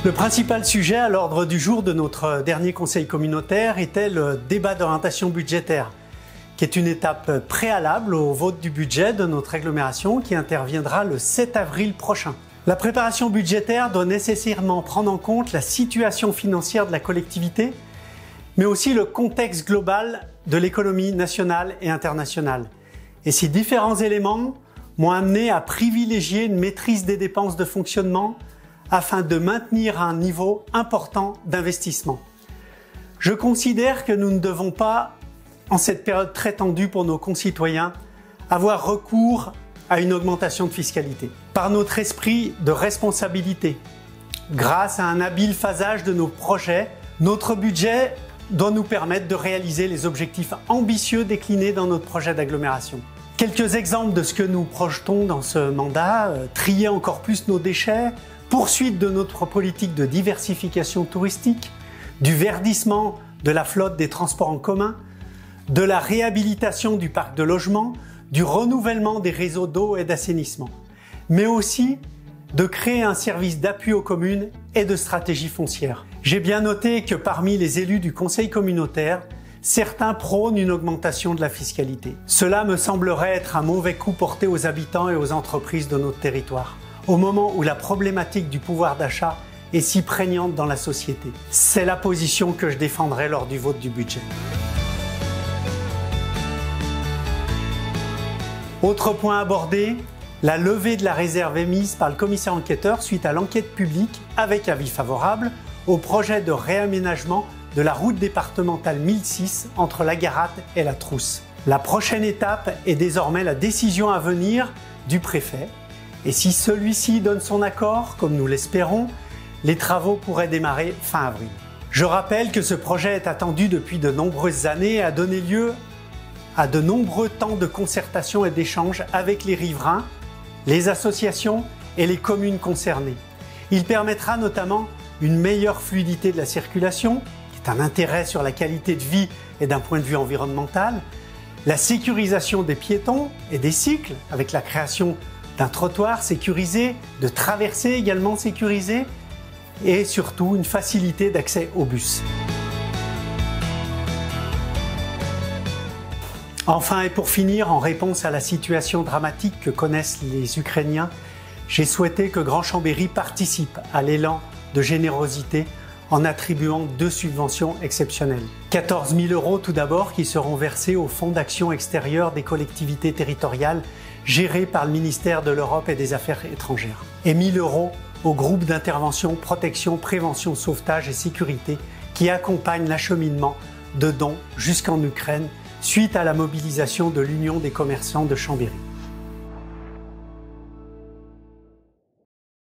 Le principal sujet à l'ordre du jour de notre dernier conseil communautaire était le débat d'orientation budgétaire, qui est une étape préalable au vote du budget de notre agglomération qui interviendra le 7 avril prochain. La préparation budgétaire doit nécessairement prendre en compte la situation financière de la collectivité, mais aussi le contexte global de l'économie nationale et internationale. Et ces différents éléments m'ont amené à privilégier une maîtrise des dépenses de fonctionnement afin de maintenir un niveau important d'investissement. Je considère que nous ne devons pas, en cette période très tendue pour nos concitoyens, avoir recours à une augmentation de fiscalité. Par notre esprit de responsabilité, grâce à un habile phasage de nos projets, notre budget doit nous permettre de réaliser les objectifs ambitieux déclinés dans notre projet d'agglomération. Quelques exemples de ce que nous projetons dans ce mandat: trier encore plus nos déchets, poursuite de notre politique de diversification touristique, du verdissement de la flotte des transports en commun, de la réhabilitation du parc de logement, du renouvellement des réseaux d'eau et d'assainissement, mais aussi de créer un service d'appui aux communes et de stratégie foncière. J'ai bien noté que parmi les élus du conseil communautaire, certains prônent une augmentation de la fiscalité. Cela me semblerait être un mauvais coup porté aux habitants et aux entreprises de notre territoire, au moment où la problématique du pouvoir d'achat est si prégnante dans la société. C'est la position que je défendrai lors du vote du budget. Autre point abordé, la levée de la réserve émise par le commissaire enquêteur suite à l'enquête publique avec avis favorable au projet de réaménagement de la route départementale 1006 entre la Garate et la Trousse. La prochaine étape est désormais la décision à venir du préfet. Et si celui-ci donne son accord, comme nous l'espérons, les travaux pourraient démarrer fin avril. Je rappelle que ce projet est attendu depuis de nombreuses années et a donné lieu à de nombreux temps de concertation et d'échange avec les riverains, les associations et les communes concernées. Il permettra notamment une meilleure fluidité de la circulation, qui est un intérêt sur la qualité de vie et d'un point de vue environnemental, la sécurisation des piétons et des cycles avec la création d'un trottoir sécurisé, de traversées également sécurisées et surtout une facilité d'accès au bus. Enfin et pour finir, en réponse à la situation dramatique que connaissent les Ukrainiens, j'ai souhaité que Grand Chambéry participe à l'élan de générosité en attribuant 2 subventions exceptionnelles. 14 000 € tout d'abord qui seront versés au Fonds d'action extérieure des collectivités territoriales géré par le ministère de l'Europe et des Affaires étrangères. Et 1 000 € au groupe d'intervention, protection, prévention, sauvetage et sécurité qui accompagne l'acheminement de dons jusqu'en Ukraine suite à la mobilisation de l'Union des commerçants de Chambéry.